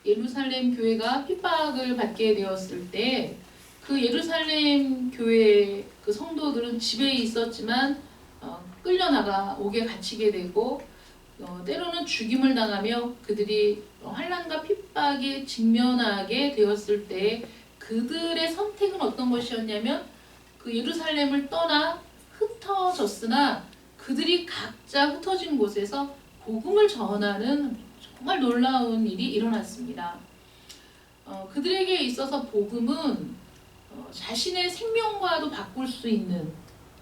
예루살렘 교회가 핍박을 받게 되었을 때 그 예루살렘 교회 그 성도들은 집에 있었지만 끌려나가 옥에 갇히게 되고 때로는 죽임을 당하며 그들이 환난과 핍박에 직면하게 되었을 때 그들의 선택은 어떤 것이었냐면 그 예루살렘을 떠나 흩어졌으나 그들이 각자 흩어진 곳에서 복음을 전하는 정말 놀라운 일이 일어났습니다. 그들에게 있어서 복음은 자신의 생명과도 바꿀 수 있는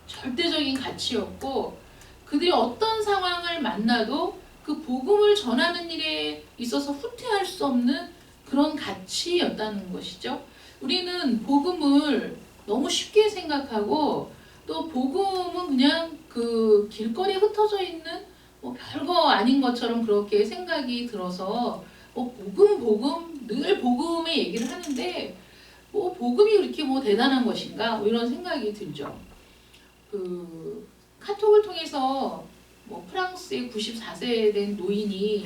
절대적인 가치였고 그들이 어떤 상황을 만나도 그 복음을 전하는 일에 있어서 후퇴할 수 없는 그런 가치였다는 것이죠. 우리는 복음을 너무 쉽게 생각하고 또 복음은 그냥 그 길거리에 흩어져 있는 뭐 별거 아닌 것처럼 그렇게 생각이 들어서 복음 늘 복음의 얘기를 하는데 뭐 복음이 그렇게 뭐 대단한 것인가 뭐 이런 생각이 들죠. 그 카톡을 통해서 뭐 프랑스의 94세 된 노인이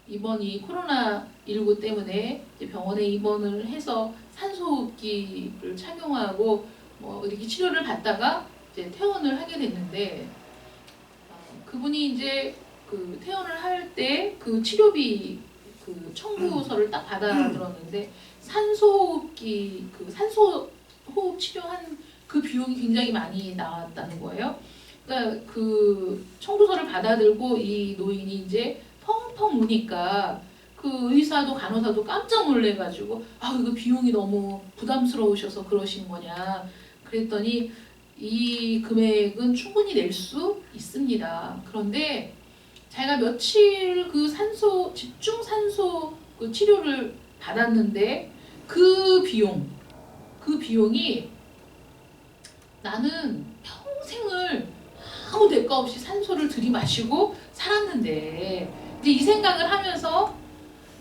이번이 코로나19 때문에 이제 병원에 입원을 해서 산소호흡기를 착용하고 뭐 이렇게 치료를 받다가 이제 퇴원을 하게 됐는데 그분이 이제 그 퇴원을 할 때 그 치료비 그 청구서를 딱 받아 들었는데 산소호흡기 그 산소호흡 치료한 그 비용이 굉장히 많이 나왔다는 거예요. 그러니까 그 청구서를 받아들고 이 노인이 이제 펑펑 우니까 그 의사도 간호사도 깜짝 놀래가지고 이거 비용이 너무 부담스러우셔서 그러신 거냐 그랬더니 이 금액은 충분히 낼 수 있습니다. 그런데 자기가 며칠 그 집중 산소 그 치료를 받았는데 그 비용이 나는 평생을 아무 대가 없이 산소를 들이마시고 살았는데 이제 이 생각을 하면서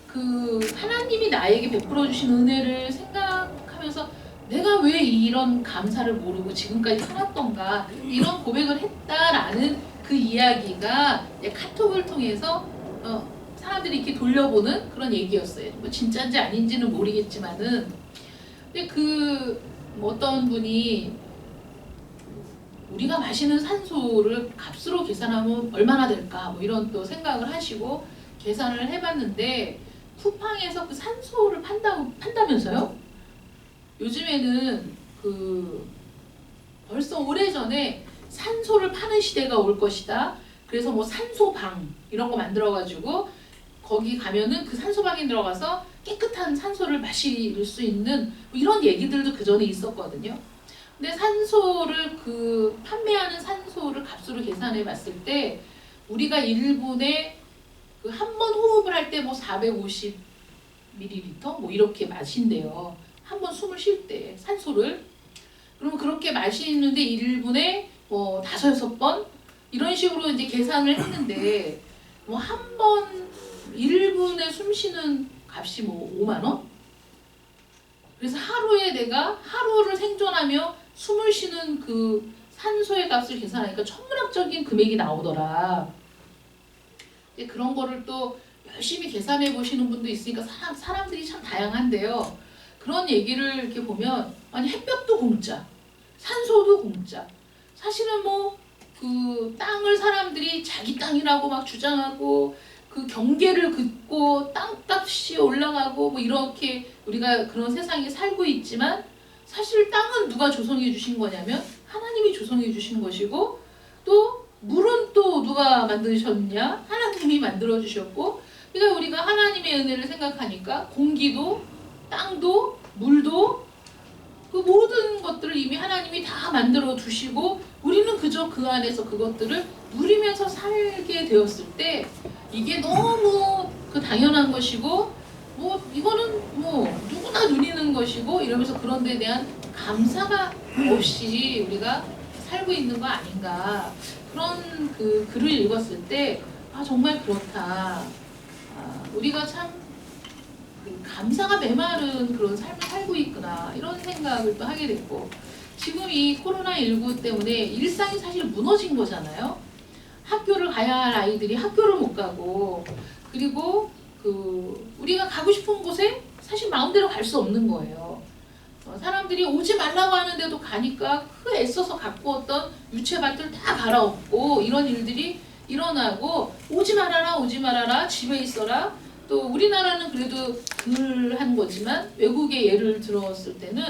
그 하나님이 나에게 베풀어 주신 은혜를 생각하면서 내가 왜 이런 감사를 모르고 지금까지 살았던가 이런 고백을 했다라는 그 이야기가 카톡을 통해서 사람들이 이렇게 돌려보는 그런 얘기였어요. 뭐 진짜인지 아닌지는 모르겠지만은 근데 뭐 어떤 분이 우리가 마시는 산소를 값으로 계산하면 얼마나 될까 뭐 이런 또 생각을 하시고 계산을 해봤는데 쿠팡에서 그 산소를 판다면서요? 요즘에는 벌써 오래전에 산소를 파는 시대가 올 것이다. 그래서 뭐 산소방 이런 거 만들어가지고 거기 가면은 그 산소방에 들어가서 깨끗한 산소를 마실 수 있는 뭐 이런 얘기들도 그 전에 있었거든요. 근데 산소를 판매하는 산소를 값으로 계산해 봤을 때 우리가 1분에 한 번 호흡을 할 때 뭐 450ml 뭐 이렇게 마신대요. 한 번 숨을 쉴 때 산소를. 그러면 그렇게 마시는데 1분에 뭐 5-6번 이런 식으로 이제 계산을 했는데 뭐 한 번 1분에 숨 쉬는 값이 뭐 5만 원? 그래서 하루에 내가 하루를 생존하며 숨을 쉬는 그 산소의 값을 계산하니까 천문학적인 금액이 나오더라. 그런 거를 또 열심히 계산해 보시는 분도 있으니까 사람들이 참 다양한데요. 그런 얘기를 이렇게 보면 아니 햇볕도 공짜, 산소도 공짜. 사실은 뭐 그 땅을 사람들이 자기 땅이라고 막 주장하고 그 경계를 긋고 땅값이 올라가고 뭐 이렇게 우리가 그런 세상에 살고 있지만 사실 땅은 누가 조성해 주신 거냐면 하나님이 조성해 주신 것이고 또 물은 또 누가 만드셨냐? 하나님이 만들어 주셨고 그러니까 우리가 하나님의 은혜를 생각하니까 공기도 땅도 물도 그 모든 것들을 이미 하나님이 다 만들어 두시고 우리는 그저 그 안에서 그것들을 누리면서 살게 되었을 때 이게 너무 당연한 것이고 뭐 이거는 뭐 누구나 누리는 것이고 이러면서 그런 데에 대한 감사가 없이 우리가 살고 있는 거 아닌가 그런 글을 읽었을 때 정말 그렇다. 우리가 참 감사가 메마른 그런 삶을 살고 있구나 이런 생각을 또 하게 됐고 지금 이 코로나19 때문에 일상이 사실 무너진 거잖아요. 학교를 가야 할 아이들이 학교를 못 가고 그리고 우리가 가고 싶은 곳에 사실 마음대로 갈 수 없는 거예요. 사람들이 오지 말라고 하는데도 가니까 그 애써서 갖고 왔던 유채밭을 다 갈아엎고 이런 일들이 일어나고, 오지 말아라 오지 말아라 집에 있어라. 또 우리나라는 그래도 덜한 거지만 외국의 예를 들었을 때는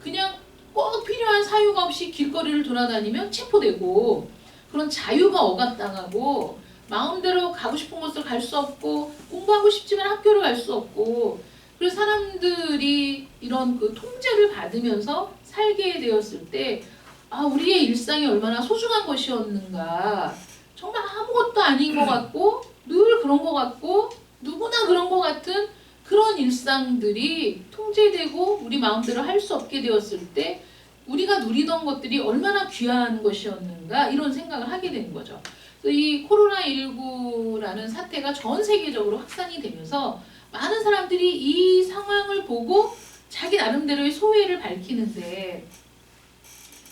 그냥 꼭 필요한 사유가 없이 길거리를 돌아다니면 체포되고, 그런 자유가 억압당하고, 마음대로 가고 싶은 곳을 갈 수 없고, 공부하고 싶지만 학교를 갈 수 없고, 그래서 사람들이 이런 그 통제를 받으면서 살게 되었을 때, 우리의 일상이 얼마나 소중한 것이었는가. 정말 아무것도 아닌 것 같고 늘 그런 것 같고 누구나 그런 것 같은 그런 일상들이 통제되고 우리 마음대로 할 수 없게 되었을 때 우리가 누리던 것들이 얼마나 귀한 것이었는가, 이런 생각을 하게 되는 거죠. 그래서 이 코로나19라는 사태가 전 세계적으로 확산이 되면서 많은 사람들이 이 상황을 보고 자기 나름대로의 소회를 밝히는데,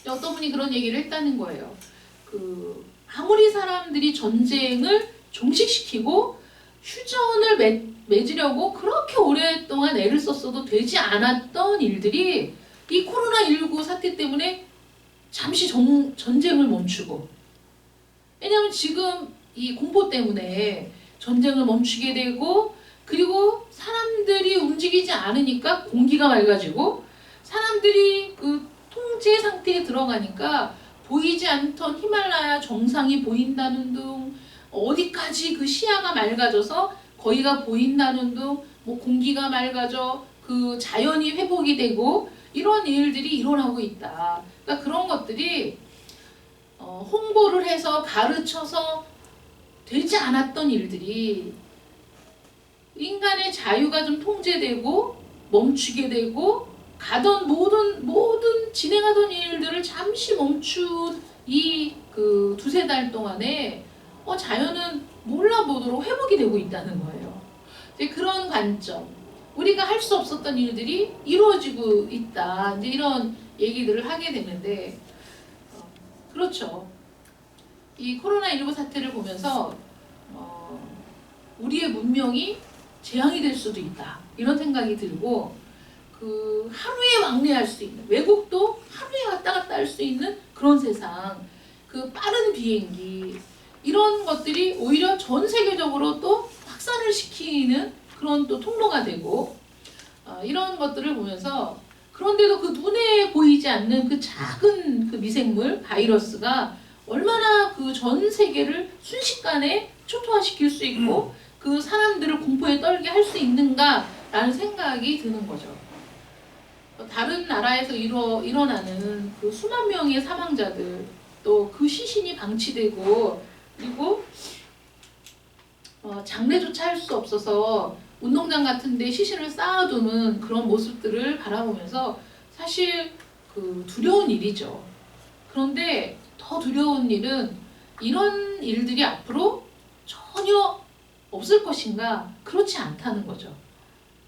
어떤 분이 그런 얘기를 했다는 거예요. 아무리 사람들이 전쟁을 종식시키고 휴전을 맺으려고 그렇게 오랫동안 애를 썼어도 되지 않았던 일들이 이 코로나19 사태 때문에 잠시 전쟁을 멈추고, 왜냐하면 지금 이 공포 때문에 전쟁을 멈추게 되고, 그리고 사람들이 움직이지 않으니까 공기가 맑아지고, 사람들이 그 통제 상태에 들어가니까 보이지 않던 히말라야 정상이 보인다는 둥, 어디까지 그 시야가 맑아져서 거기가 보인다는 둥, 뭐 공기가 맑아져 그 자연이 회복이 되고, 이런 일들이 일어나고 있다. 그러니까 그런 것들이 홍보를 해서 가르쳐서 되지 않았던 일들이 인간의 자유가 좀 통제되고 멈추게 되고, 가던 모든 진행하던 일들을 잠시 멈춘 이 두세 달 동안에 자연은 몰라보도록 회복이 되고 있다는 거예요. 이제 그런 관점, 우리가 할 수 없었던 일들이 이루어지고 있다, 이제 이런 얘기들을 하게 되는데, 그렇죠. 이 코로나19 사태를 보면서 우리의 문명이 재앙이 될 수도 있다, 이런 생각이 들고, 하루에 왕래할 수 있는, 외국도 하루에 왔다 갔다 할 수 있는 그런 세상, 빠른 비행기, 이런 것들이 오히려 전 세계적으로 또 확산을 시키는 그런 또 통로가 되고, 이런 것들을 보면서, 그런데도 그 눈에 보이지 않는 그 작은 그 미생물, 바이러스가 얼마나 그 전 세계를 순식간에 초토화시킬 수 있고 그 사람들을 공포에 떨게 할 수 있는가라는 생각이 드는 거죠. 다른 나라에서 일어나는 그 수만 명의 사망자들, 또 그 시신이 방치되고, 그리고 장례조차 할 수 없어서 운동장 같은 데 시신을 쌓아두는 그런 모습들을 바라보면서 사실 두려운 일이죠. 그런데 더 두려운 일은 이런 일들이 앞으로 전혀 없을 것인가? 그렇지 않다는 거죠.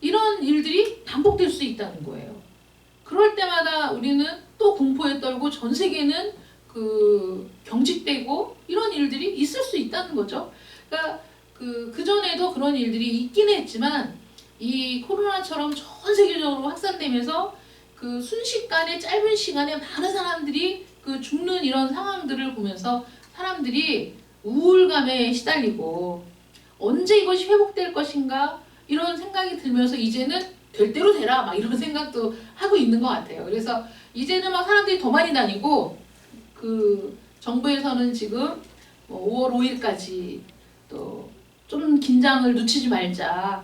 이런 일들이 반복될 수 있다는 거예요. 그럴 때마다 우리는 또 공포에 떨고 전 세계는 경직되고 이런 일들이 있을 수 있다는 거죠. 그러니까 그전에도 그런 일들이 있긴 했지만, 이 코로나처럼 전 세계적으로 확산되면서 순식간에 짧은 시간에 많은 사람들이 죽는 이런 상황들을 보면서 사람들이 우울감에 시달리고, 언제 이것이 회복될 것인가 이런 생각이 들면서 이제는 될 대로 되라 막 이런 생각도 하고 있는 것 같아요. 그래서 이제는 막 사람들이 더 많이 다니고, 정부에서는 지금 5월 5일까지 또 좀 긴장을 늦추지 말자,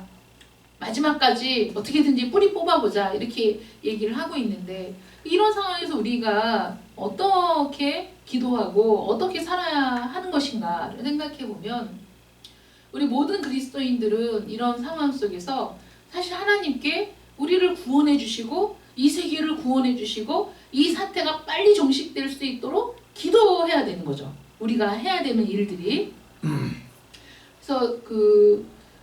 마지막까지 어떻게든지 뿌리 뽑아보자, 이렇게 얘기를 하고 있는데, 이런 상황에서 우리가 어떻게 기도하고 어떻게 살아야 하는 것인가를 생각해보면, 우리 모든 그리스도인들은 이런 상황 속에서 사실 하나님께 우리를 구원해 주시고 이 세계를 구원해 주시고 이 사태가 빨리 종식될 수 있도록 기도해야 되는 거죠. 우리가 해야 되는 일들이. 그래서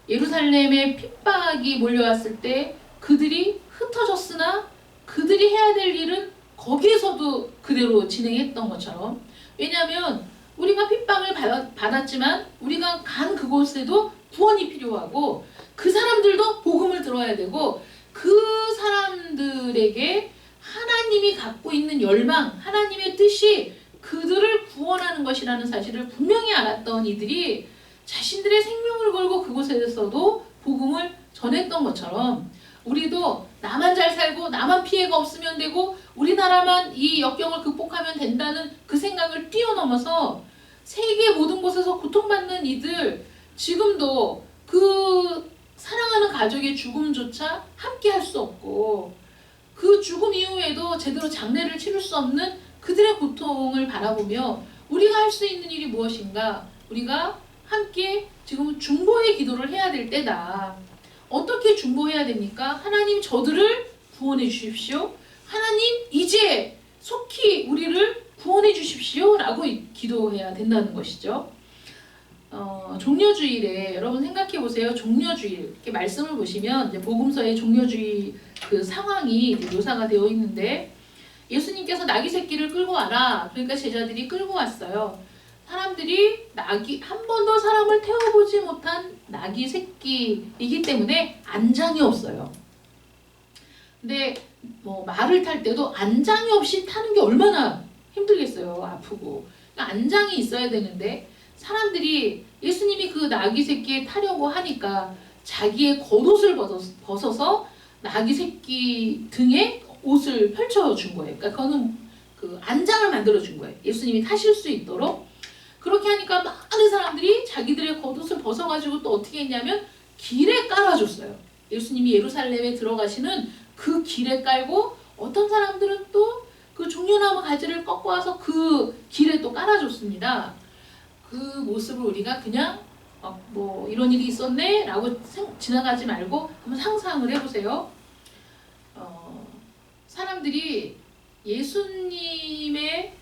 예루살렘에 핍박이 몰려왔을 때 그들이 흩어졌으나 그들이 해야 될 일은 거기에서도 그대로 진행했던 것처럼, 왜냐하면 우리가 핍박을 받았지만 우리가 간 그곳에도 구원이 필요하고 그 사람들도 복음을 들어야 되고 그 사람들에게 하나님이 갖고 있는 열망, 하나님의 뜻이 그들을 구원하는 것이라는 사실을 분명히 알았던 이들이 자신들의 생명을 걸고 그곳에서도 복음을 전했던 것처럼 우리도 나만 잘 살고 나만 피해가 없으면 되고 우리나라만 이 역경을 극복하면 된다는 그 생각을 뛰어넘어서 세계 모든 곳에서 고통받는 이들, 지금도 그 사랑하는 가족의 죽음조차 함께 할 수 없고 그 죽음 이후에도 제대로 장례를 치를 수 없는 그들의 고통을 바라보며 우리가 할 수 있는 일이 무엇인가? 우리가 함께 지금 중보의 기도를 해야 될 때다. 어떻게 중보해야 됩니까? 하나님, 저들을 구원해 주십시오. 하나님, 이제 속히 우리를 구원해 주십시오 라고 기도해야 된다는 것이죠. 종려주일에 여러분 생각해 보세요. 종려주일 이렇게 말씀을 보시면 이제 복음서의 종려주일 그 상황이 이제 묘사가 되어 있는데 예수님께서 나귀 새끼를 끌고 와라. 그러니까 제자들이 끌고 왔어요. 사람들이 한 번도 사람을 태워보지 못한 나귀 새끼이기 때문에 안장이 없어요. 근데 뭐 말을 탈 때도 안장이 없이 타는 게 얼마나 힘들겠어요. 아프고. 그러니까 안장이 있어야 되는데 사람들이 예수님이 그 나귀 새끼에 타려고 하니까 자기의 겉옷을 벗어서 나귀 새끼 등에 옷을 펼쳐준 거예요. 그러니까 그거는 그 안장을 만들어준 거예요. 예수님이 타실 수 있도록. 그렇게 하니까 많은 사람들이 자기들의 겉옷을 벗어가지고 또 어떻게 했냐면 길에 깔아줬어요. 예수님이 예루살렘에 들어가시는 그 길에 깔고 어떤 사람들은 또 그 종려나무 가지를 꺾어 와서 그 길에 또 깔아줬습니다. 그 모습을 우리가 그냥 뭐 이런 일이 있었네 라고 지나가지 말고 한번 상상을 해보세요. 사람들이 예수님의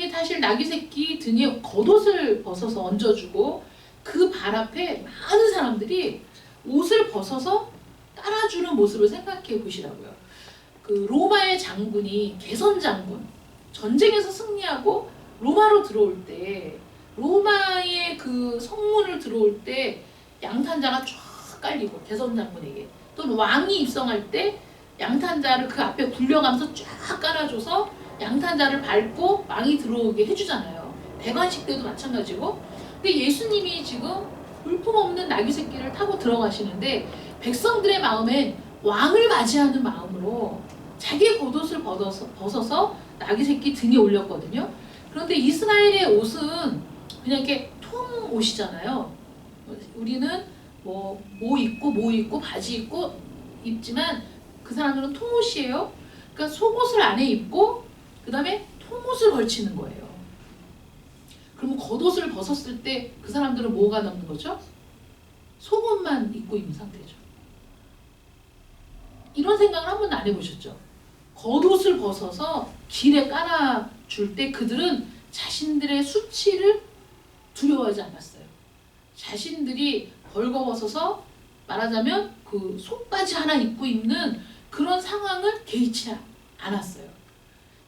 타실 나귀 새끼 등에 겉옷을 벗어서 얹어주고 그 발 앞에 많은 사람들이 옷을 벗어서 깔아주는 모습을 생각해 보시라고요. 그 로마의 장군이 개선 장군, 전쟁에서 승리하고 로마로 들어올 때 로마의 그 성문을 들어올 때 양탄자가 쫙 깔리고 개선 장군에게 또는 왕이 입성할 때 양탄자를 그 앞에 굴려가면서 쫙 깔아줘서 양탄자를 밟고 왕이 들어오게 해주잖아요. 대관식 때도 마찬가지고. 근데 예수님이 지금 볼품없는 나귀 새끼를 타고 들어가시는데 백성들의 마음엔 왕을 맞이하는 마음으로 자기의 겉옷을 벗어서 나귀 새끼 등에 올렸거든요. 그런데 이스라엘의 옷은 그냥 이렇게 통 옷이잖아요. 우리는 뭐 입고 바지 입고 입지만 그 사람들은 통옷이에요. 그러니까 속옷을 안에 입고 그 다음에 통옷을 걸치는 거예요. 그러면 겉옷을 벗었을 때 그 사람들은 뭐가 남는 거죠? 속옷만 입고 있는 상태죠. 이런 생각을 한 번도 안 해보셨죠? 겉옷을 벗어서 길에 깔아줄 때 그들은 자신들의 수치를 두려워하지 않았어요. 자신들이 벌거벗어서 말하자면 그 속바지 하나 입고 있는 그런 상황을 개의치 않았어요.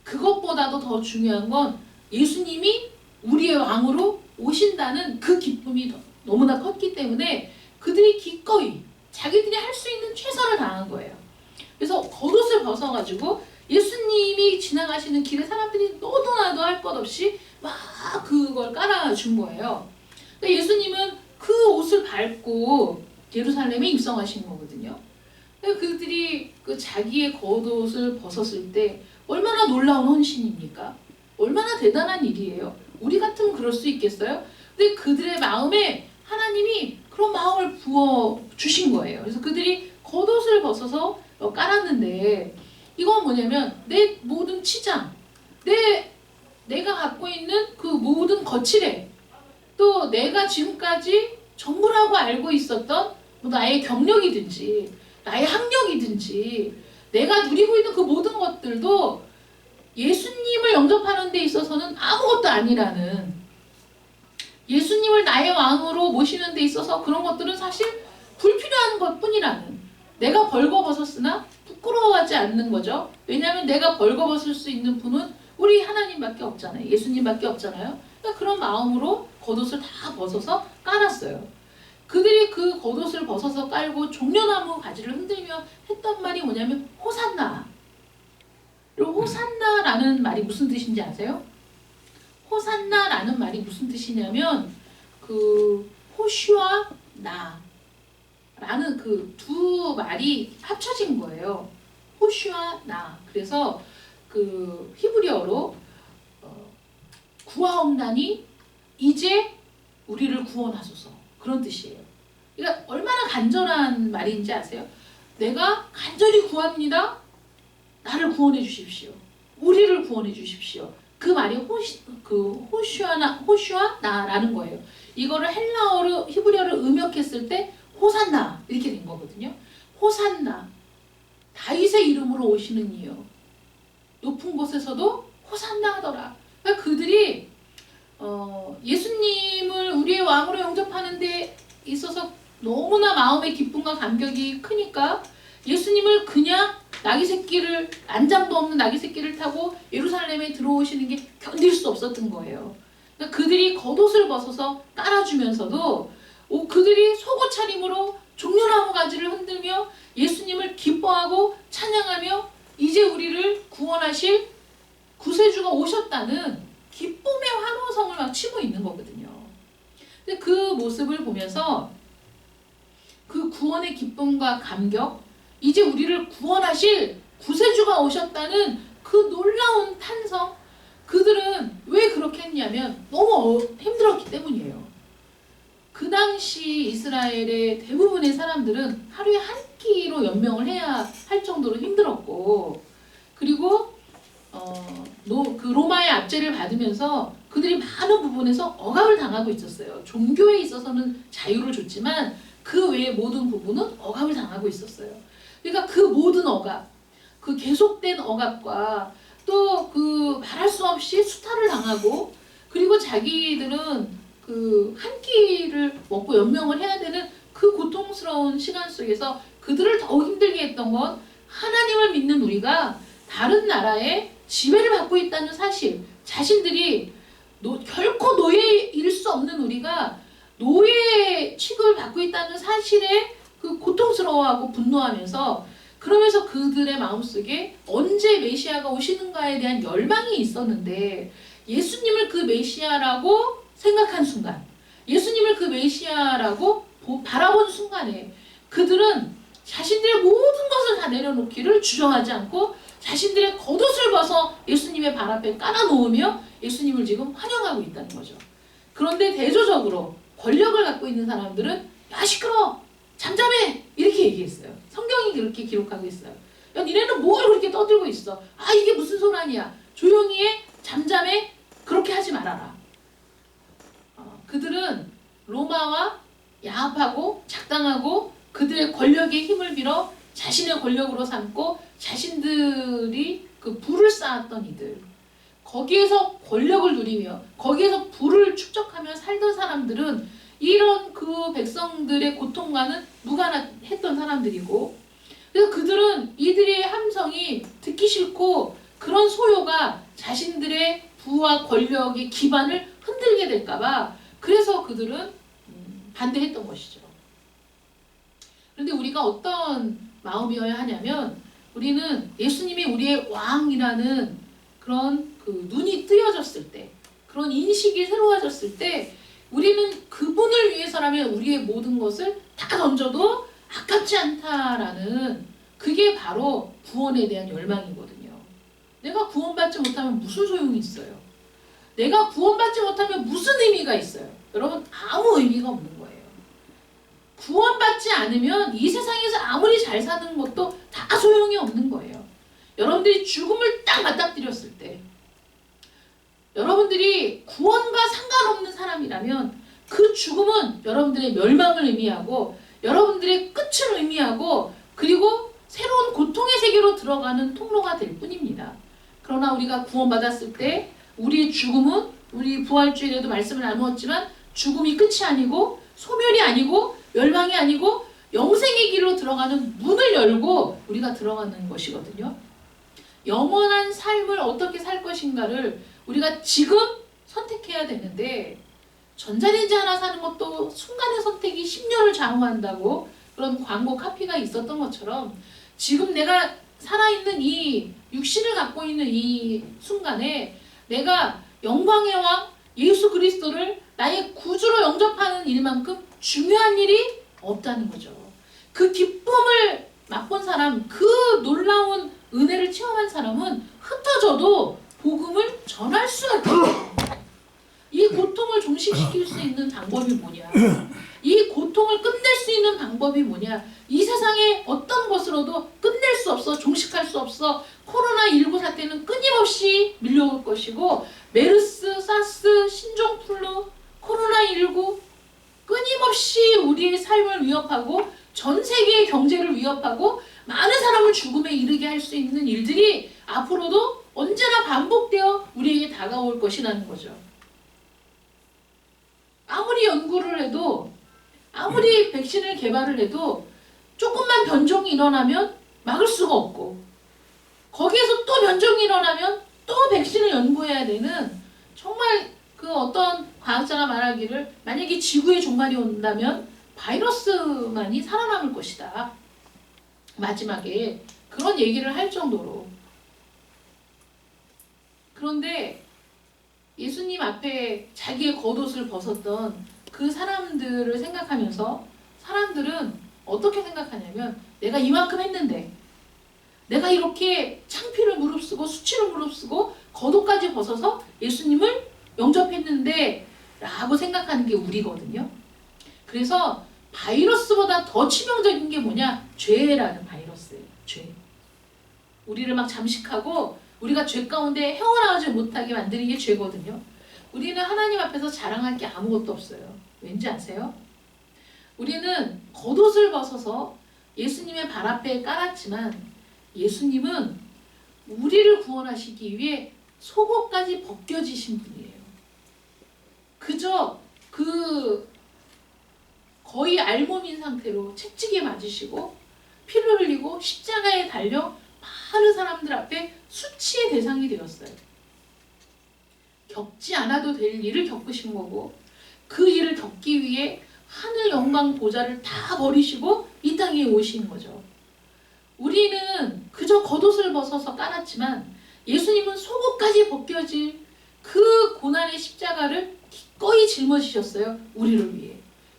그것보다도 더 중요한 건 예수님이 우리의 왕으로 오신다는 그 기쁨이 너무나 컸기 때문에 그들이 기꺼이 자기들이 할 수 있는 최선을 다한 거예요. 그래서 겉옷을 벗어가지고 예수님이 지나가시는 길에 사람들이 너도 나도 할 것 없이 막 그걸 깔아준 거예요. 그러니까 예수님은 그 옷을 밟고 예루살렘에 입성하신 거거든요. 그러니까 그들이 그 자기의 겉옷을 벗었을 때 얼마나 놀라운 헌신입니까? 얼마나 대단한 일이에요. 우리 같으면 그럴 수 있겠어요? 근데 그들의 마음에 하나님이 그런 마음을 부어 주신 거예요. 그래서 그들이 겉옷을 벗어서 깔았는데 이건 뭐냐면 내 모든 치장, 내가 갖고 있는 그 모든 거칠애, 또 내가 지금까지 전부라고 알고 있었던 뭐 나의 경력이든지 나의 학력이든지 내가 누리고 있는 그 모든 것들도 예수님을 영접하는 데 있어서는 아무것도 아니라는, 예수님을 나의 왕으로 모시는 데 있어서 그런 것들은 사실 불필요한 것뿐이라는, 내가 벌거벗었으나 부끄러워하지 않는 거죠. 왜냐하면 내가 벌거벗을 수 있는 분은 우리 하나님밖에 없잖아요. 예수님밖에 없잖아요. 그러니까 그런 마음으로 겉옷을 다 벗어서 깔았어요. 그들이 그 겉옷을 벗어서 깔고 종려나무 가지를 흔들며 했던 말이 뭐냐면 호산나. 그리고 호산나라는 말이 무슨 뜻인지 아세요? 호산나라는 말이 무슨 뜻이냐면 그 호시와 나라는 그 두 말이 합쳐진 거예요. 호시와 나. 그래서 그 히브리어로 구하옵나니 이제 우리를 구원하소서, 그런 뜻이에요. 그러니까 얼마나 간절한 말인지 아세요? 내가 간절히 구합니다. 나를 구원해 주십시오. 우리를 구원해 주십시오. 그 말이 호슈아 나라는 거예요. 이거를 헬라어로 히브리어를 음역했을 때 호산나 이렇게 된 거거든요. 호산나, 다윗의 이름으로 오시는 이요, 높은 곳에서도 호산나 하더라. 그러니까 그들이 예수님을 우리의 왕으로 영접하는 데 있어서 너무나 마음의 기쁨과 감격이 크니까 예수님을 그냥 난장도 없는 나귀 새끼를 타고 예루살렘에 들어오시는 게 견딜 수 없었던 거예요. 그러니까 그들이 겉옷을 벗어서 깔아주면서도 그들이 속옷 차림으로 종려나무 가지를 흔들며 예수님을 기뻐하고 찬양하며 이제 우리를 구원하실 구세주가 오셨다는 기쁨의 환호성을 막 치고 있는 거거든요. 근데 그 모습을 보면서 그 구원의 기쁨과 감격, 이제 우리를 구원하실 구세주가 오셨다는 그 놀라운 탄성, 그들은 왜 그렇게 했냐면 너무 힘들었기 때문이에요. 그 당시 이스라엘의 대부분의 사람들은 하루에 한 끼로 연명을 해야 할 정도로 힘들었고, 그리고 그 로마의 압제를 받으면서 그들이 많은 부분에서 억압을 당하고 있었어요. 종교에 있어서는 자유를 줬지만 그 외의 모든 부분은 억압을 당하고 있었어요. 그러니까 그 모든 억압, 그 계속된 억압과 또 그 말할 수 없이 수탈을 당하고, 그리고 자기들은 그 한 끼를 먹고 연명을 해야 되는 그 고통스러운 시간 속에서 그들을 더욱 힘들게 했던 건 하나님을 믿는 우리가 다른 나라의 지배를 받고 있다는 사실, 자신들이 결코 노예일 수 없는 우리가 노예 취급을 받고 있다는 사실에 그 고통스러워하고 분노하면서, 그러면서 그들의 마음속에 언제 메시아가 오시는가에 대한 열망이 있었는데, 예수님을 그 메시아라고 생각한 순간, 예수님을 그 메시아라고 바라본 순간에 그들은 자신들의 모든 것을 다 내려놓기를 주저하지 않고 자신들의 겉옷을 벗어 예수님의 발 앞에 깔아놓으며 예수님을 지금 환영하고 있다는 거죠. 그런데 대조적으로 권력을 갖고 있는 사람들은 야 시끄러워, 잠잠해, 이렇게 얘기했어요. 성경이 그렇게 기록하고 있어요. 야 니네는 뭘 그렇게 떠들고 있어, 아 이게 무슨 소란이야, 조용히 해, 잠잠해, 그렇게 하지 말아라. 그들은 로마와 야합하고 작당하고 그들의 권력의 힘을 빌어 자신의 권력으로 삼고 자신들이 그 부를 쌓았던 이들, 거기에서 권력을 누리며 거기에서 부를 축적하며 살던 사람들은 이런 그 백성들의 고통과는 무관했던 사람들이고, 그래서 그들은 이들의 함성이 듣기 싫고 그런 소요가 자신들의 부와 권력의 기반을 흔들게 될까봐 그래서 그들은 반대했던 것이죠. 그런데 우리가 어떤 마음이어야 하냐면, 우리는 예수님이 우리의 왕이라는 그런 그 눈이 뜨여졌을 때, 그런 인식이 새로워졌을 때, 우리는 그분을 위해서라면 우리의 모든 것을 다 던져도 아깝지 않다라는, 그게 바로 구원에 대한 열망이거든요. 내가 구원받지 못하면 무슨 소용이 있어요? 내가 구원받지 못하면 무슨 의미가 있어요? 여러분, 아무 의미가 없는 거예요. 구원받지 않으면 이 세상에서 아무리 잘 사는 것도 다 소용이 없는 거예요. 여러분들이 죽음을 딱 맞닥뜨렸을 때, 여러분들이 구원과 상관없는 사람이라면 그 죽음은 여러분들의 멸망을 의미하고 여러분들의 끝을 의미하고, 그리고 새로운 고통의 세계로 들어가는 통로가 될 뿐입니다. 그러나 우리가 구원받았을 때 우리의 죽음은, 우리 부활주일에도 말씀을 나누었지만, 죽음이 끝이 아니고 소멸이 아니고 멸망이 아니고 영생의 길로 들어가는 문을 열고 우리가 들어가는 것이거든요. 영원한 삶을 어떻게 살 것인가를 우리가 지금 선택해야 되는데, 전자레인지 하나 사는 것도 순간의 선택이 10년을 좌우한다고 그런 광고 카피가 있었던 것처럼 지금 내가 살아있는 이 육신을 갖고 있는 이 순간에 내가 영광의 왕 예수 그리스도를 나의 구주로 영접하는 일만큼 중요한 일이 없다는 거죠. 그 기쁨을 맛본 사람, 그 놀라운 은혜를 체험한 사람은 흩어져도 복음을 전할 수가 있어요. 이 고통을 종식시킬 수 있는 방법이 뭐냐? 이 고통을 끝낼 수 있는 방법이 뭐냐? 이 세상에 어떤 것으로도 끝낼 수 없어, 종식할 수 없어. 코로나19 사태는 끊임없이 밀려올 것이고 메르스, 사스, 신종플루, 코로나19 끊임없이 우리의 삶을 위협하고 전 세계의 경제를 위협하고 많은 사람을 죽음에 이르게 할 수 있는 일들이 앞으로도 언제나 반복되어 우리에게 다가올 것이라는 거죠. 아무리 연구를 해도 아무리 백신을 개발을 해도 조금만 변종이 일어나면 막을 수가 없고 거기에서 또 변종이 일어나면 또 백신을 연구해야 되는 정말 그 어떤 과학자가 말하기를 만약에 지구의 종말이 온다면 바이러스만이 살아남을 것이다. 마지막에 그런 얘기를 할 정도로. 그런데 예수님 앞에 자기의 겉옷을 벗었던 그 사람들을 생각하면서 사람들은 어떻게 생각하냐면 내가 이만큼 했는데 내가 이렇게 창피를 무릅쓰고 수치를 무릅쓰고 겉옷까지 벗어서 예수님을 영접했는데 라고 생각하는 게 우리거든요. 그래서 바이러스보다 더 치명적인 게 뭐냐? 죄라는 바이러스예요. 죄. 우리를 막 잠식하고 우리가 죄 가운데 헤어나오지 못하게 만드는 게 죄거든요. 우리는 하나님 앞에서 자랑할 게 아무것도 없어요. 왠지 아세요? 우리는 겉옷을 벗어서 예수님의 발 앞에 깔았지만 예수님은 우리를 구원하시기 위해 속옷까지 벗겨지신 분이에요. 그저 그 거의 알몸인 상태로 채찍에 맞으시고 피를 흘리고 십자가에 달려 많은 사람들 앞에 수치의 대상이 되었어요. 겪지 않아도 될 일을 겪으신 거고 그 일을 겪기 위해 하늘 영광 보좌를 다 버리시고 이 땅에 오신 거죠. 우리는 그저 겉옷을 벗어서 깔았지만 예수님은 속옷까지 벗겨질 그 고난의 십자가를 기꺼이 짊어지셨어요. 우리를 위해.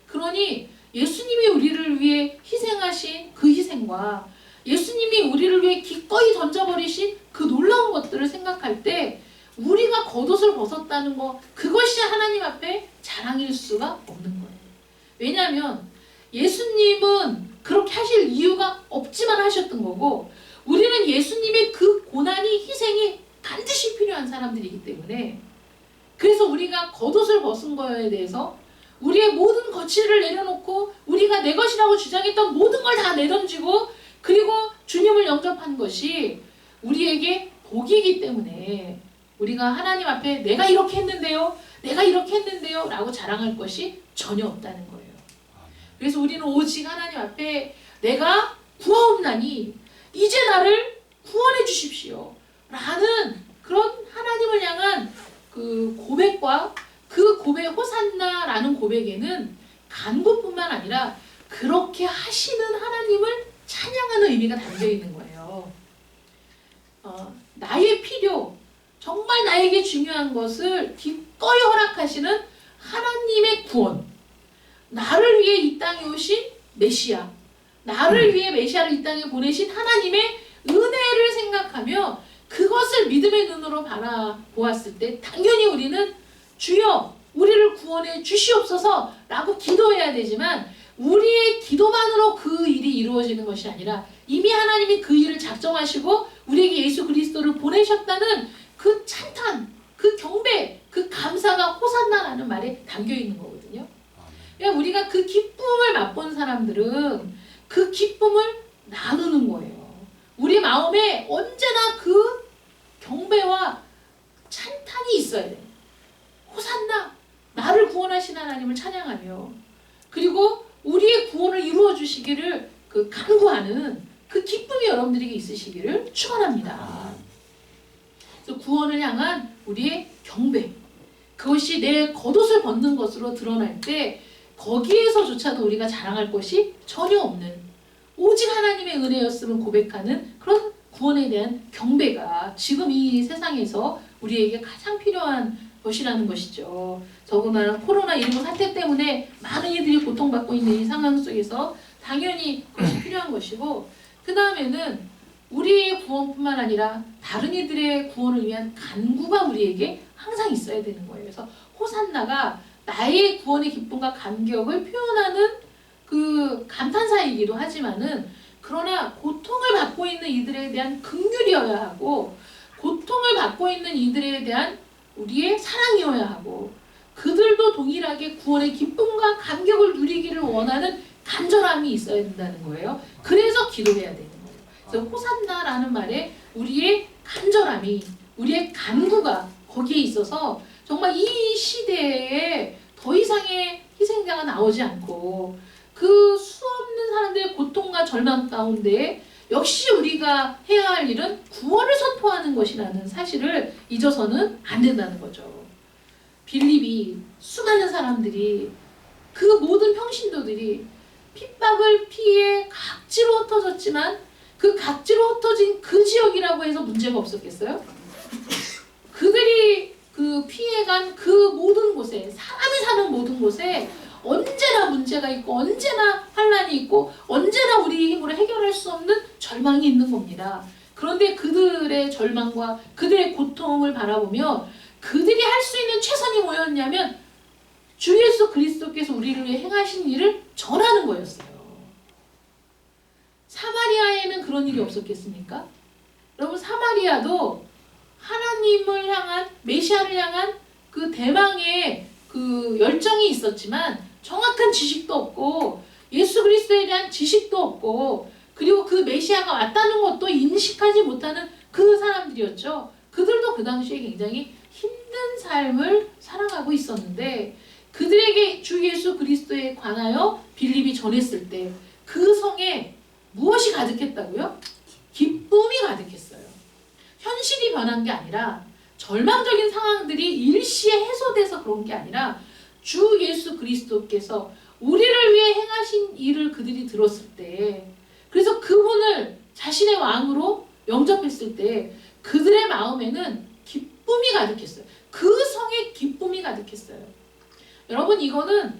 그러니 예수님이 우리를 위해 희생하신 그 희생과 예수님이 우리를 위해 기꺼이 던져버리신 그 놀라운 것들을 생각할 때 우리가 겉옷을 벗었다는 거 그것이 하나님 앞에 자랑일 수가 없는 거예요. 왜냐하면 예수님은 그렇게 하실 이유가 없지만 하셨던 거고 우리는 예수님의 그 고난이 희생이 반드시 필요한 사람들이기 때문에 그래서 우리가 겉옷을 벗은 거에 대해서 우리의 모든 거칠을 내려놓고 우리가 내 것이라고 주장했던 모든 걸 다 내던지고 그리고 주님을 영접한 것이 우리에게 복이기 때문에 우리가 하나님 앞에 내가 이렇게 했는데요, 내가 이렇게 했는데요 라고 자랑할 것이 전혀 없다는 거예요. 그래서 우리는 오직 하나님 앞에 내가 구하옵나니 이제 나를 구원해 주십시오 라는 그런 하나님을 향한 그 고백과 그 고백 호산나라는 고백에는 간구뿐만 아니라 그렇게 하시는 하나님을 찬양하는 의미가 담겨 있는 거예요. 나의 필요, 정말 나에게 중요한 것을 기꺼이 허락하시는 하나님의 구원, 나를 위해 이 땅에 오신 메시아, 나를 위해 메시아를 이 땅에 보내신 하나님의 은혜를 생각하며 그것을 믿음의 눈으로 바라보았을 때 당연히 우리는 주여 우리를 구원해 주시옵소서 라고 기도해야 되지만 우리의 기도만으로 그 일이 이루어지는 것이 아니라 이미 하나님이 그 일을 작정하시고 우리에게 예수 그리스도를 보내셨다는 그 찬탄, 그 경배, 그 감사가 호산나라는 말에 담겨 있는 거거든요. 그러니까 우리가 그 기쁨을 맛본 사람들은 그 기쁨을 나누는 거예요. 우리 마음에 언제나 그 경배와 찬탄이 있어야 돼요. 호산나, 나를 구원하신 하나님을 찬양하며 그리고 우리의 구원을 이루어 주시기를 그 간구하는 그 기쁨이 여러분들에게 있으시기를 축원합니다. 그래서 구원을 향한 우리의 경배, 그것이 내 겉옷을 벗는 것으로 드러날 때 거기에서조차도 우리가 자랑할 것이 전혀 없는 오직 하나님의 은혜였음을 고백하는 그런 구원에 대한 경배가 지금 이 세상에서 우리에게 가장 필요한 것이라는 것이죠. 더구나 코로나19 사태 때문에 많은 이들이 고통받고 있는 이 상황 속에서 당연히 그것이 필요한 것이고, 그 다음에는 우리의 구원뿐만 아니라 다른 이들의 구원을 위한 간구가 우리에게 항상 있어야 되는 거예요. 그래서 호산나가 나의 구원의 기쁨과 감격을 표현하는 그 감탄사이기도 하지만은, 그러나 고통을 받고 있는 이들에 대한 긍휼이어야 하고, 고통을 받고 있는 이들에 대한 우리의 사랑이어야 하고, 그들도 동일하게 구원의 기쁨과 감격을 누리기를 원하는 간절함이 있어야 된다는 거예요. 그래서 기도해야 되는 거예요. 그래서 호산나라는 말에 우리의 간절함이, 우리의 간구가 거기에 있어서 정말 이 시대에 더 이상의 희생자가 나오지 않고 그 수없는 사람들의 고통과 절망 가운데 역시 우리가 해야 할 일은 구원을 선포하는 것이라는 사실을 잊어서는 안 된다는 거죠. 빌립이 수많은 사람들이, 그 모든 평신도들이 핍박을 피해 각지로 흩어졌지만 그 각지로 흩어진 그 지역이라고 해서 문제가 없었겠어요? 그들이 그 피해간 그 모든 곳에, 사람이 사는 모든 곳에 언제나 문제가 있고 언제나 환란이 있고 언제나 우리 힘으로 해결할 수 없는 절망이 있는 겁니다. 그런데 그들의 절망과 그들의 고통을 바라보며 그들이 할 수 있는 최선이 뭐였냐면 주 예수 그리스도께서 우리를 위해 행하신 일을 전하는 거였어요. 사마리아에는 그런 일이 없었겠습니까? 여러분, 사마리아도 하나님을 향한, 메시아를 향한 그 대망의 그 열정이 있었지만 정확한 지식도 없고 예수 그리스도에 대한 지식도 없고, 그리고 그 메시아가 왔다는 것도 인식하지 못하는 그 사람들이었죠. 그들도 그 당시에 굉장히 힘든 삶을 살아가고 있었는데, 그들에게 주 예수 그리스도에 관하여 빌립이 전했을 때 그 성에 무엇이 가득했다고요? 기쁨이 가득했어요. 현실이 변한 게 아니라, 절망적인 상황들이 일시에 해소돼서 그런 게 아니라 주 예수 그리스도께서 우리를 위해 행하신 일을 그들이 들었을 때, 그래서 그분을 자신의 왕으로 영접했을 때 그들의 마음에는 기쁨이 가득했어요. 그 성에 기쁨이 가득했어요. 여러분, 이거는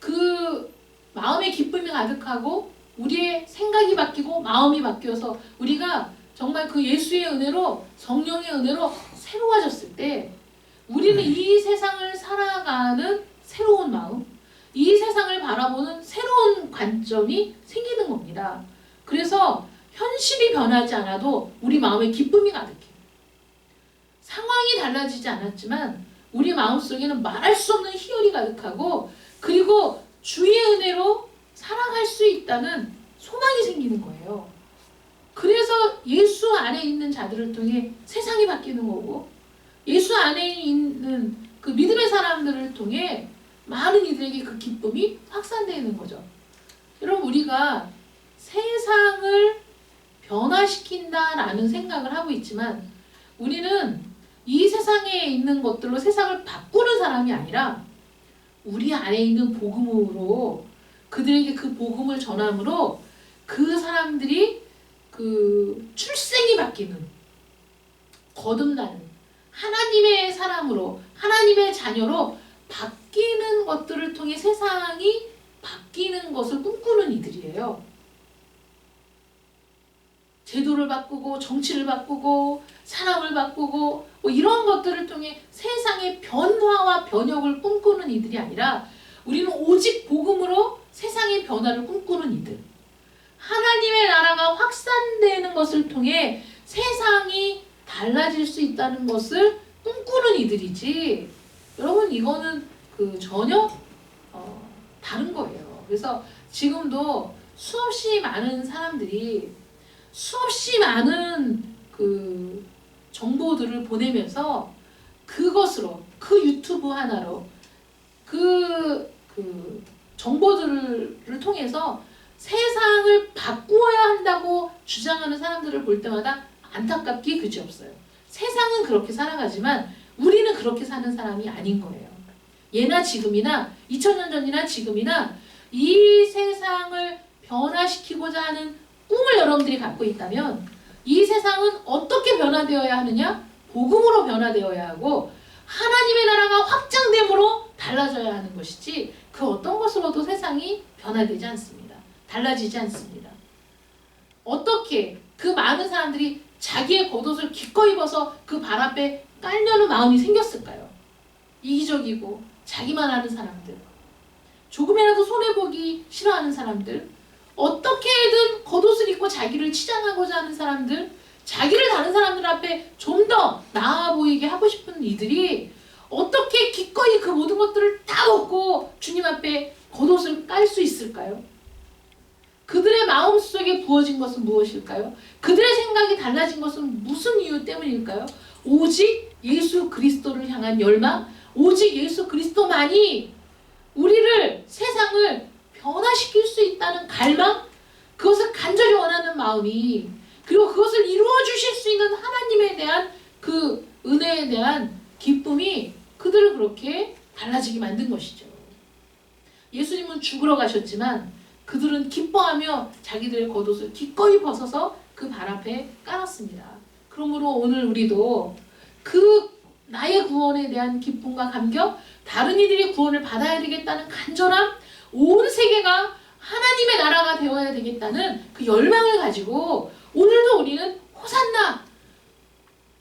그 마음에 기쁨이 가득하고 우리의 생각이 바뀌고 마음이 바뀌어서 우리가 정말 그 예수의 은혜로, 성령의 은혜로 새로워졌을 때 우리는 이 세상을 살아가는 새로운 마음, 이 세상을 바라보는 새로운 관점이 생기는 겁니다. 그래서 현실이 변하지 않아도 우리 마음에 기쁨이 가득해요. 상황이 달라지지 않았지만 우리 마음속에는 말할 수 없는 희열이 가득하고, 그리고 주의 은혜로 살아갈 수 있다는 소망이 생기는 거예요. 그래서 예수 안에 있는 자들을 통해 세상이 바뀌는 거고, 예수 안에 있는 그 믿음의 사람들을 통해 많은 이들에게 그 기쁨이 확산되는 거죠. 여러분, 우리가 세상을 변화시킨다라는 생각을 하고 있지만 우리는 이 세상에 있는 것들로 세상을 바꾸는 사람이 아니라 우리 안에 있는 복음으로, 그들에게 그 복음을 전함으로 그 사람들이 그 출생이 바뀌는, 거듭나는 하나님의 사람으로, 하나님의 자녀로 바뀌는 것들을 통해 세상이 바뀌는 것을 꿈꾸는 이들이에요. 제도를 바꾸고 정치를 바꾸고 사람을 바꾸고 뭐 이런 것들을 통해 세상의 변화와 변혁을 꿈꾸는 이들이 아니라 우리는 오직 복음으로 세상의 변화를 꿈꾸는 이들, 하나님의 나라가 확산되는 것을 통해 세상이 달라질 수 있다는 것을 꿈꾸는 이들이지, 여러분, 이거는 그 전혀 다른 거예요. 그래서 지금도 수없이 많은 사람들이 수없이 많은 그 정보들을 보내면서 그것으로, 그 유튜브 하나로 그 정보들을 통해서 세상을 바꾸어야 한다고 주장하는 사람들을 볼 때마다 안타깝기 그지없어요. 세상은 그렇게 살아가지만 우리는 그렇게 사는 사람이 아닌 거예요. 예나 지금이나 2000년 전이나 지금이나 이 세상을 변화시키고자 하는 꿈을 여러분들이 갖고 있다면 이 세상은 어떻게 변화되어야 하느냐? 복음으로 변화되어야 하고 하나님의 나라가 확장됨으로 달라져야 하는 것이지 그 어떤 것으로도 세상이 변화되지 않습니다. 달라지지 않습니다. 어떻게 그 많은 사람들이 자기의 겉옷을 기꺼이 입어서 그 발 앞에 깔려는 마음이 생겼을까요? 이기적이고 자기만 아는 사람들, 조금이라도 손해보기 싫어하는 사람들, 어떻게든 겉옷을 입고 자기를 치장하고자 하는 사람들, 자기를 다른 사람들 앞에 좀 더 나아 보이게 하고 싶은 이들이 어떻게 기꺼이 그 모든 것들을 다 벗고 주님 앞에 겉옷을 깔 수 있을까요? 그들의 마음속에 부어진 것은 무엇일까요? 그들의 생각이 달라진 것은 무슨 이유 때문일까요? 오직 예수 그리스도를 향한 열망, 오직 예수 그리스도만이 우리를, 세상을 변화시킬 수 있다는 갈망, 그것을 간절히 원하는 마음이, 그리고 그것을 이루어 주실 수 있는 하나님에 대한 그 은혜에 대한 기쁨이 그들을 그렇게 달라지게 만든 것이죠. 예수님은 죽으러 가셨지만 그들은 기뻐하며 자기들의 겉옷을 기꺼이 벗어서 그 발 앞에 깔았습니다. 그러므로 오늘 우리도 그 나의 구원에 대한 기쁨과 감격, 다른 이들이 구원을 받아야 되겠다는 간절함, 온 세계가 하나님의 나라가 되어야 되겠다는 그 열망을 가지고 오늘도 우리는 호산나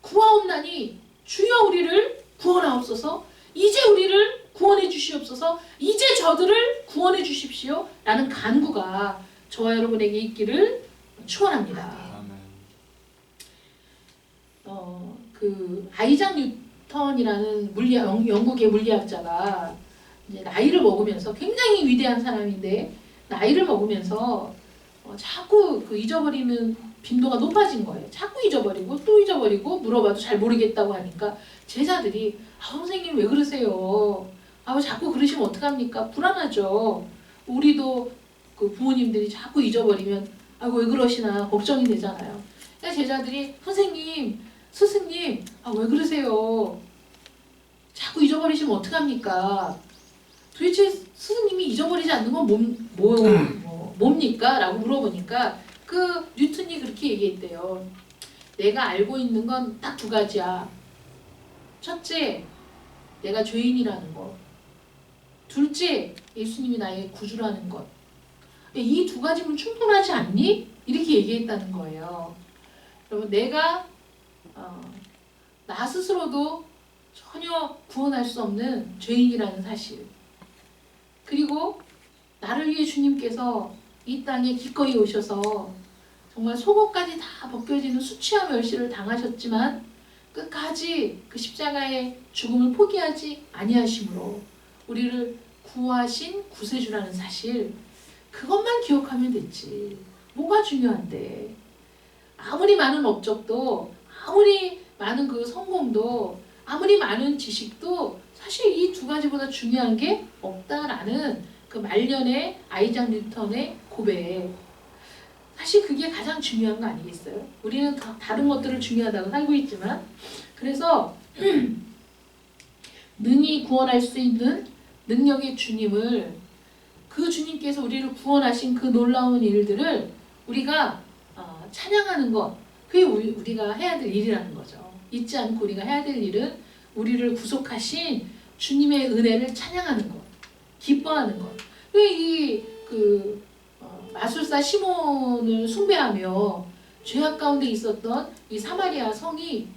구하옵나니 주여 우리를 구원하옵소서, 이제 우리를 구원해 주시옵소서, 이제 저들을 구원해 주십시오 라는 간구가 저와 여러분에게 있기를 축원합니다. 그 아이작 뉴턴이라는 영국의 물리학자가 이제 나이를 먹으면서, 굉장히 위대한 사람인데 나이를 먹으면서 자꾸 그 잊어버리는 빈도가 높아진 거예요. 자꾸 잊어버리고 또 잊어버리고, 물어봐도 잘 모르겠다고 하니까 제자들이 선생님 왜 그러세요? 자꾸 그러시면 어떡합니까? 불안하죠. 우리도 그 부모님들이 자꾸 잊어버리면 왜 그러시나 걱정이 되잖아요. 그러니까 제자들이 선생님, 스승님 왜 그러세요? 자꾸 잊어버리시면 어떡합니까? 도대체 스승님이 잊어버리지 않는 건 뭡니까? 라고 물어보니까 그 뉴턴이 그렇게 얘기했대요. 내가 알고 있는 건 딱 두 가지야. 첫째, 내가 죄인이라는 것. 둘째, 예수님이 나의 구주라는 것. 이 두 가지면 충분하지 않니? 이렇게 얘기했다는 거예요. 여러분, 내가 나 스스로도 전혀 구원할 수 없는 죄인이라는 사실, 그리고 나를 위해 주님께서 이 땅에 기꺼이 오셔서 정말 속옷까지 다 벗겨지는 수치와 멸시를 당하셨지만 끝까지 그 십자가의 죽음을 포기하지 아니하심으로 우리를 구하신 구세주라는 사실, 그것만 기억하면 됐지. 뭐가 중요한데. 아무리 많은 업적도, 아무리 많은 그 성공도, 아무리 많은 지식도 사실 이 두 가지보다 중요한 게 없다라는 그 말년의 아이작 뉴턴의 고백. 사실 그게 가장 중요한 거 아니겠어요? 우리는 다른 것들을 중요하다고 살고 있지만, 그래서 능히 구원할 수 있는 능력의 주님을, 그 주님께서 우리를 구원하신 그 놀라운 일들을 우리가 찬양하는 것, 그게 우리가 해야 될 일이라는 거죠. 잊지 않고 우리가 해야 될 일은 우리를 구속하신 주님의 은혜를 찬양하는 것, 기뻐하는 것. 마술사 시몬을 숭배하며 죄악 가운데 있었던 이 사마리아 성이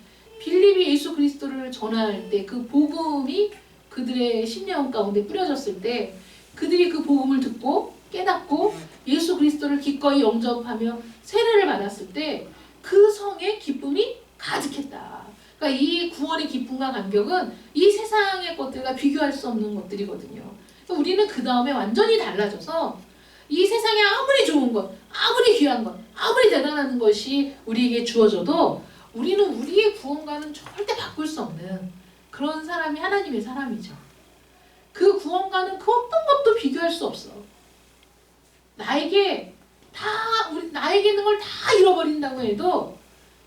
빌립이 예수 그리스도를 전할 때, 그 복음이 그들의 심령 가운데 뿌려졌을 때 그들이 그 복음을 듣고 깨닫고 예수 그리스도를 기꺼이 영접하며 세례를 받았을 때 그 성에 기쁨이 가득했다. 그러니까 이 구원의 기쁨과 감격은 이 세상의 것들과 비교할 수 없는 것들이거든요. 그러니까 우리는 그 다음에 완전히 달라져서 이 세상에 아무리 좋은 것, 아무리 귀한 것, 아무리 대단한 것이 우리에게 주어져도 우리는 우리의 구원과는 절대 바꿀 수 없는 그런 사람이 하나님의 사람이죠. 그 구원과는 그 어떤 것도 비교할 수 없어. 나에게 있는 걸 다 잃어버린다고 해도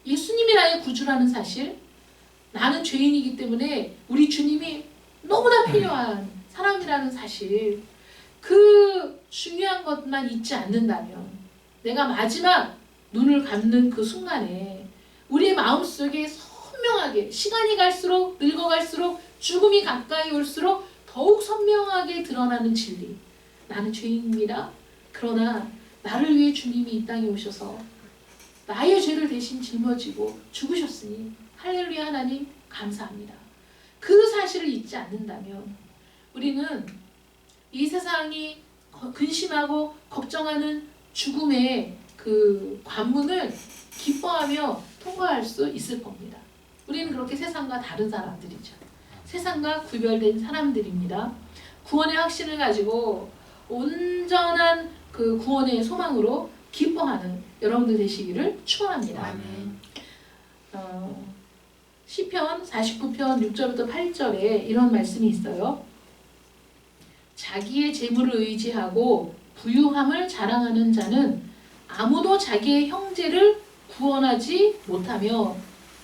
예수님이 나의 구주라는 사실, 나는 죄인이기 때문에 우리 주님이 너무나 필요한 사람이라는 사실, 그 중요한 것만 잊지 않는다면 내가 마지막 눈을 감는 그 순간에 우리의 마음속에 선명하게, 시간이 갈수록 늙어갈수록 죽음이 가까이 올수록 더욱 선명하게 드러나는 진리, 나는 죄인입니다. 그러나 나를 위해 주님이 이 땅에 오셔서 나의 죄를 대신 짊어지고 죽으셨으니 할렐루야, 하나님 감사합니다. 그 사실을 잊지 않는다면 우리는 이 세상이 근심하고 걱정하는 죽음의 그 관문을 기뻐하며 통과할 수 있을 겁니다. 우리는 그렇게 세상과 다른 사람들이죠. 세상과 구별된 사람들입니다. 구원의 확신을 가지고 온전한 그 구원의 소망으로 기뻐하는 여러분들 되시기를 축원합니다. 시편 49편 6절부터 8절에 이런 말씀이 있어요. 자기의 재물을 의지하고 부유함을 자랑하는 자는 아무도 자기의 형제를 구원하지 못하며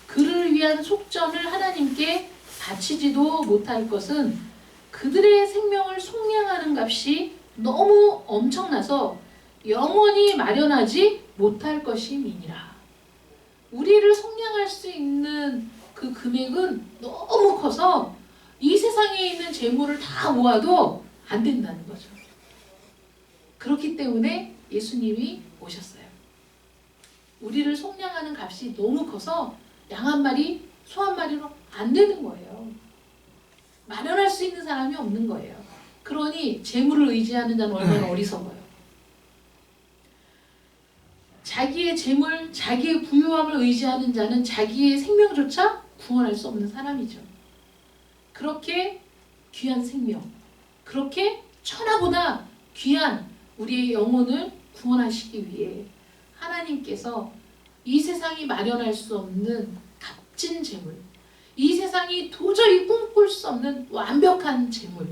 그를 위한 속전을 하나님께 바치지도 못할 것은 그들의 생명을 속량하는 값이 너무 엄청나서 영원히 마련하지 못할 것임이니라. 우리를 속량할 수 있는 그 금액은 너무 커서 이 세상에 있는 재물을 다 모아도 안 된다는 거죠. 그렇기 때문에 예수님이 오셨어요. 우리를 속량하는 값이 너무 커서 양 한 마리, 소 한 마리로 안 되는 거예요. 마련할 수 있는 사람이 없는 거예요. 그러니 재물을 의지하는 자는 얼마나 어리석어요. 자기의 재물, 자기의 부유함을 의지하는 자는 자기의 생명조차 구원할 수 없는 사람이죠. 그렇게 귀한 생명, 그렇게 천하보다 귀한 우리의 영혼을 구원하시기 위해 하나님께서 이 세상이 마련할 수 없는 값진 재물, 이 세상이 도저히 꿈꿀 수 없는 완벽한 재물,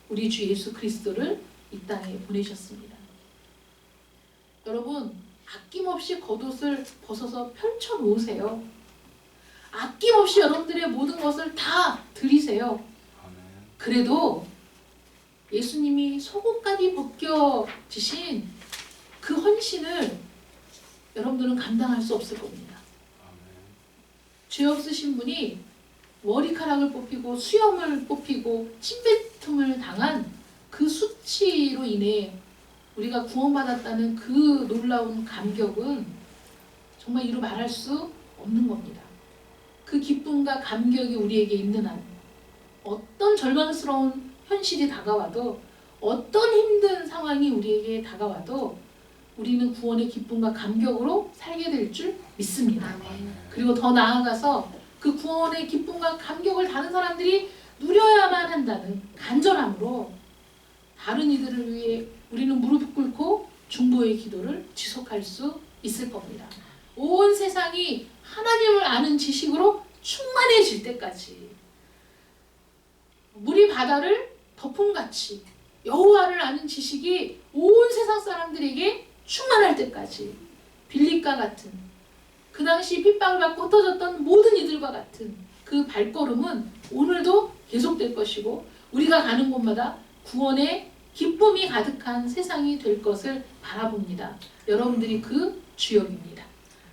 우리 주 예수 그리스도를 이 땅에 보내셨습니다. 여러분, 아낌없이 겉옷을 벗어서 펼쳐 놓으세요. 아낌없이 여러분들의 모든 것을 다 드리세요. 그래도 예수님이 속옷까지 벗겨지신 그 헌신을 여러분들은 감당할 수 없을 겁니다. 죄 없으신 분이 머리카락을 뽑히고 수염을 뽑히고 침뱉음을 당한 그 수치로 인해 우리가 구원받았다는 그 놀라운 감격은 정말 이루 말할 수 없는 겁니다. 그 기쁨과 감격이 우리에게 있는 한 어떤 절망스러운 현실이 다가와도, 어떤 힘든 상황이 우리에게 다가와도 우리는 구원의 기쁨과 감격으로 살게 될 줄 믿습니다. 그리고 더 나아가서 그 구원의 기쁨과 감격을 다른 사람들이 누려야만 한다는 간절함으로 다른 이들을 위해 우리는 무릎 꿇고 중보의 기도를 지속할 수 있을 겁니다. 온 세상이 하나님을 아는 지식으로 충만해질 때까지, 물이 바다를 덮음같이 여호와를 아는 지식이 온 세상 사람들에게 충만할 때까지, 빌립과 같은 그 당시 핍박을 받고 흩어졌던 모든 이들과 같은 그 발걸음은 오늘도 계속될 것이고, 우리가 가는 곳마다 구원의 기쁨이 가득한 세상이 될 것을 바라봅니다. 여러분들이 그 주역입니다.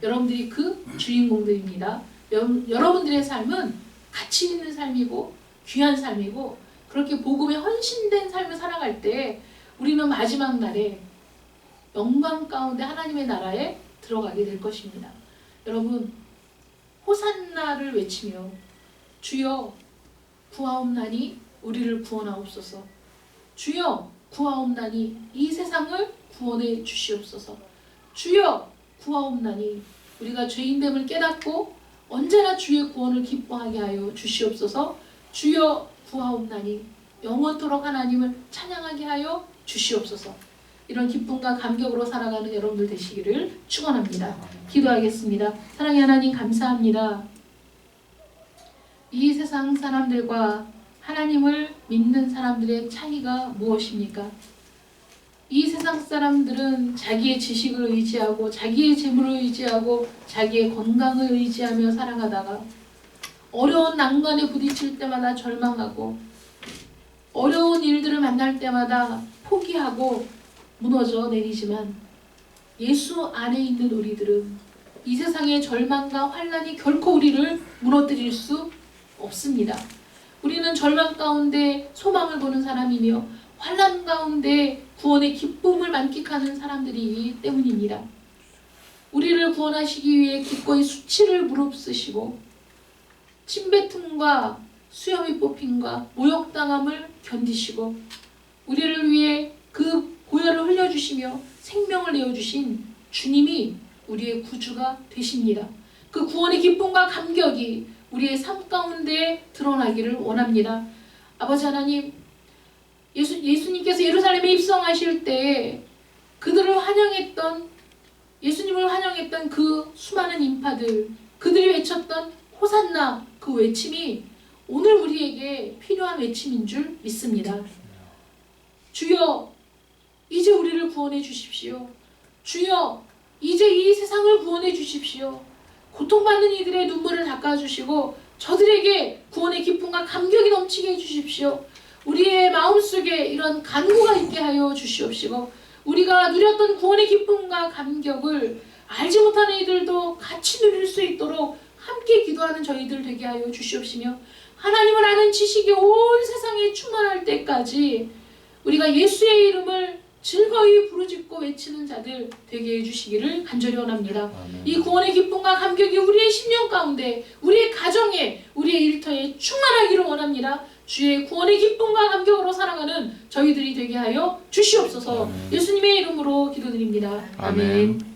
여러분들이 그 주인공들입니다. 여러분들의 삶은 가치 있는 삶이고 귀한 삶이고, 그렇게 복음에 헌신된 삶을 살아갈 때 우리는 마지막 날에 영광 가운데 하나님의 나라에 들어가게 될 것입니다. 여러분, 호산나를 외치며 주여 구하옵나니 우리를 구원하옵소서, 주여 구하옵나니 이 세상을 구원해 주시옵소서, 주여 구하옵나니 우리가 죄인됨을 깨닫고 언제나 주의 구원을 기뻐하게 하여 주시옵소서, 주여 구하옵나니 영원토록 하나님을 찬양하게 하여 주시옵소서. 이런 기쁨과 감격으로 살아가는 여러분들 되시기를 축원합니다. 기도하겠습니다. 사랑의 하나님, 감사합니다. 이 세상 사람들과 하나님을 믿는 사람들의 차이가 무엇입니까? 이 세상 사람들은 자기의 지식을 의지하고 자기의 재물을 의지하고 자기의 건강을 의지하며 살아가다가 어려운 난관에 부딪힐 때마다 절망하고 어려운 일들을 만날 때마다 포기하고 무너져 내리지만 예수 안에 있는 우리들은 이 세상의 절망과 환난이 결코 우리를 무너뜨릴 수 없습니다. 우리는 절망 가운데 소망을 보는 사람이며 환난 가운데 구원의 기쁨을 만끽하는 사람들이기 때문입니다. 우리를 구원하시기 위해 기꺼이 수치를 무릅쓰시고 침뱉음과 수염이 뽑힘과 모욕당함을 견디시고 우리를 위해 그 보혈을 흘려주시며 생명을 내어주신 주님이 우리의 구주가 되십니다. 그 구원의 기쁨과 감격이 우리의 삶 가운데 드러나기를 원합니다. 아버지 하나님, 예수님께서 예루살렘에 입성하실 때 그들을 환영했던, 예수님을 환영했던 그 수많은 인파들, 그들이 외쳤던 호산나, 그 외침이 오늘 우리에게 필요한 외침인 줄 믿습니다. 주여, 이제 우리를 구원해 주십시오. 주여, 이제 이 세상을 구원해 주십시오. 고통받는 이들의 눈물을 닦아주시고 저들에게 구원의 기쁨과 감격이 넘치게 해주십시오. 우리의 마음속에 이런 간구가 있게 하여 주시옵시고 우리가 누렸던 구원의 기쁨과 감격을 알지 못하는 이들도 같이 누릴 수 있도록 함께 기도하는 저희들 되게 하여 주시옵시며 하나님을 아는 지식이 온 세상에 충만할 때까지 우리가 예수의 이름을 즐거이 부르짖고 외치는 자들 되게 해주시기를 간절히 원합니다. 아멘. 이 구원의 기쁨과 감격이 우리의 심령 가운데, 우리의 가정에, 우리의 일터에 충만하기를 원합니다. 주의 구원의 기쁨과 감격으로 살아가는 저희들이 되게 하여 주시옵소서. 아멘. 예수님의 이름으로 기도드립니다. 아멘. 아멘.